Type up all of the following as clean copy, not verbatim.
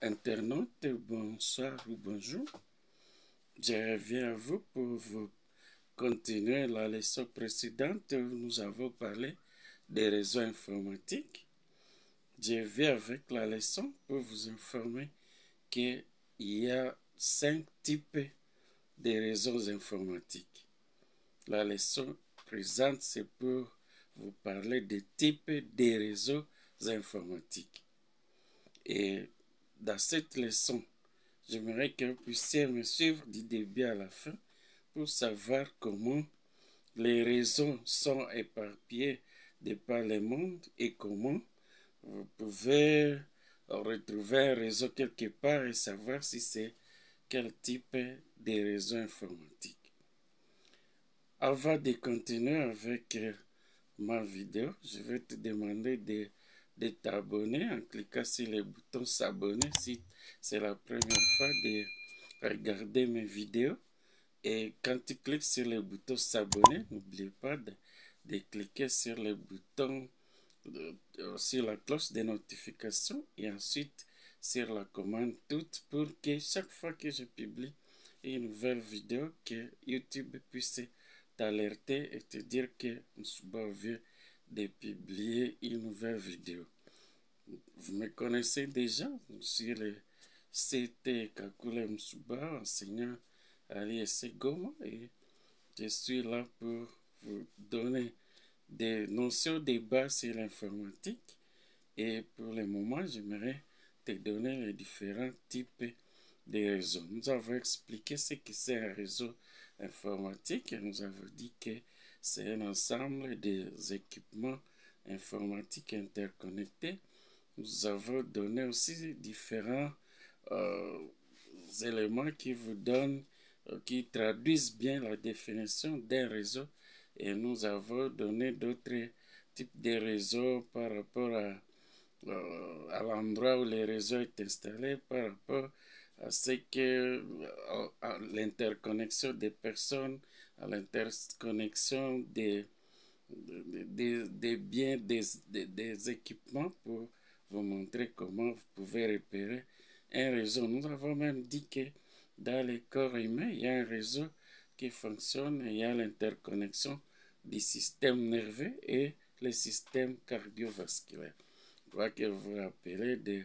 internautes, bonsoir ou bonjour. Je reviens à vous pour vous continuer la leçon précédente où nous avons parlé des réseaux informatiques. Je viens avec la leçon pour vous informer qu'il y a 5 types de réseaux informatiques. La leçon présente, c'est pour vous parler des types de réseaux informatiques. Et dans cette leçon, j'aimerais que vous puissiez me suivre du début à la fin pour savoir comment les réseaux sont éparpillés de par le monde et comment vous pouvez retrouver un réseau quelque part et savoir si c'est quel type de réseau informatique. Avant de continuer avec ma vidéo, je vais te demander de t'abonner en cliquant sur le bouton s'abonner si c'est la première fois de regarder mes vidéos. Et quand tu cliques sur le bouton s'abonner, n'oublie pas de cliquer sur le bouton, sur la cloche de notification et ensuite sur la commande toute pour que chaque fois que je publie une nouvelle vidéo, que YouTube puisse t'alerter et te dire que Msuba vient de publier une nouvelle vidéo. Vous me connaissez déjà, je suis le CT Kakule Msuba, enseignant à l'ISC Goma, et je suis là pour vous donner des notions de base sur l'informatique. Et pour le moment, j'aimerais te donner les différents types de réseaux. Nous avons expliqué ce que c'est un réseau informatique et nous avons dit que c'est un ensemble des équipements informatiques interconnectés. Nous avons donné aussi différents éléments qui vous donnent, qui traduisent bien la définition d'un réseau. Et nous avons donné d'autres types de réseaux par rapport à l'endroit où le réseau est installé, par rapport à ce que à l'interconnexion des personnes, à l'interconnexion des biens, des équipements pour vous montrer comment vous pouvez repérer un réseau. Nous avons même dit que dans le corps humain, il y a un réseau qui fonctionne, il y a l'interconnexion du système nerveux et le système cardiovasculaire. Je crois que vous vous rappelez de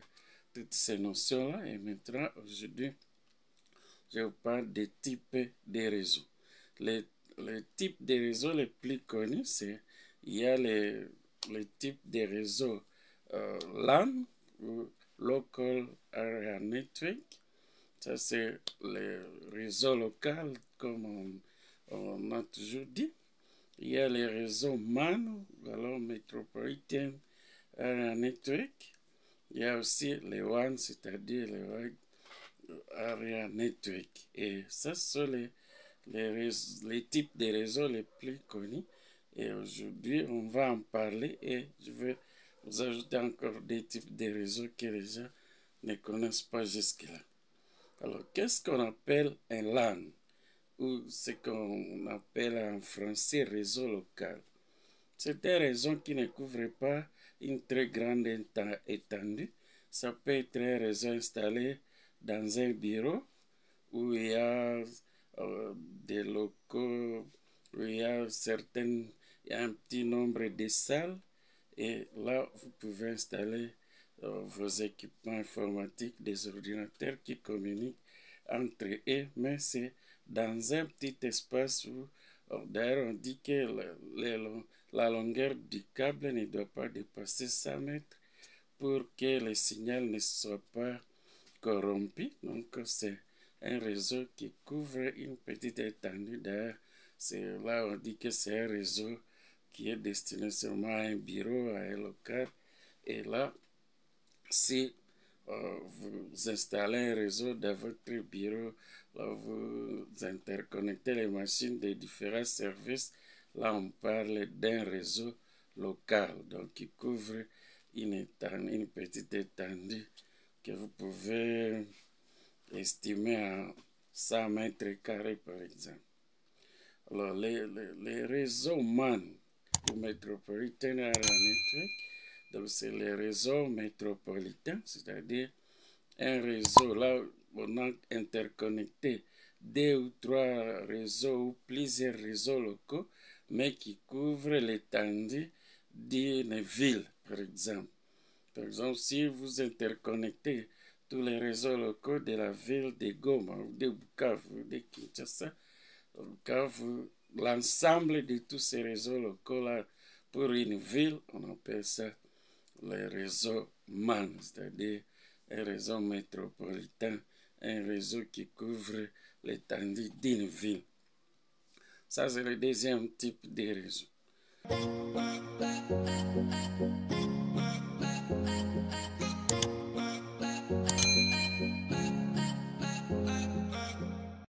toutes ces notions-là. Et maintenant, aujourd'hui, je vous parle des types de réseaux. Les types de réseaux les plus connus, c'est il y a les types de réseaux LAN ou Local Area Network. Ça, c'est les réseaux locaux, comme on a toujours dit. Il y a les réseaux MAN, alors Metropolitan Area Network. Il y a aussi les WAN, c'est-à-dire les Wide Area Network. Et ça, ce sont les types de réseaux les plus connus. Et aujourd'hui, on va en parler et je vais vous ajouter encore des types de réseaux que les gens ne connaissent pas jusque-là. Alors, qu'est-ce qu'on appelle un LAN ou ce qu'on appelle en français réseau local? C'est un réseau qui ne couvre pas une très grande étendue. Ça peut être un réseau installé dans un bureau où il y a des locaux, où il y a un petit nombre de salles. Et là, vous pouvez installer vos équipements informatiques, des ordinateurs qui communiquent entre eux, mais c'est dans un petit espace où, d'ailleurs, on dit que la longueur du câble ne doit pas dépasser 100 mètres pour que le signal ne soit pas corrompu. Donc, c'est un réseau qui couvre une petite étendue. D'ailleurs, c'est là on dit que c'est un réseau qui est destiné seulement à un bureau, à un local. Et là, si vous installez un réseau dans votre bureau, là, vous interconnectez les machines des différents services, là on parle d'un réseau local, donc qui couvre une petite étendue que vous pouvez estimer à 100 mètres carrés par exemple. Alors les réseaux MAN ou Metropolitan Area Network, donc c'est les réseaux métropolitains, c'est-à-dire un réseau, là, on a interconnecté deux ou trois réseaux ou plusieurs réseaux locaux, mais qui couvrent l'étendue d'une ville, par exemple. Par exemple, si vous interconnectez tous les réseaux locaux de la ville de Goma, de Bukavu, de Kinshasa, Bukavu, l'ensemble de tous ces réseaux locaux-là pour une ville, on appelle ça les réseaux MAN, c'est-à-dire un réseau métropolitain, un réseau qui couvre l'étendue d'une ville. Ça, c'est le deuxième type de réseau.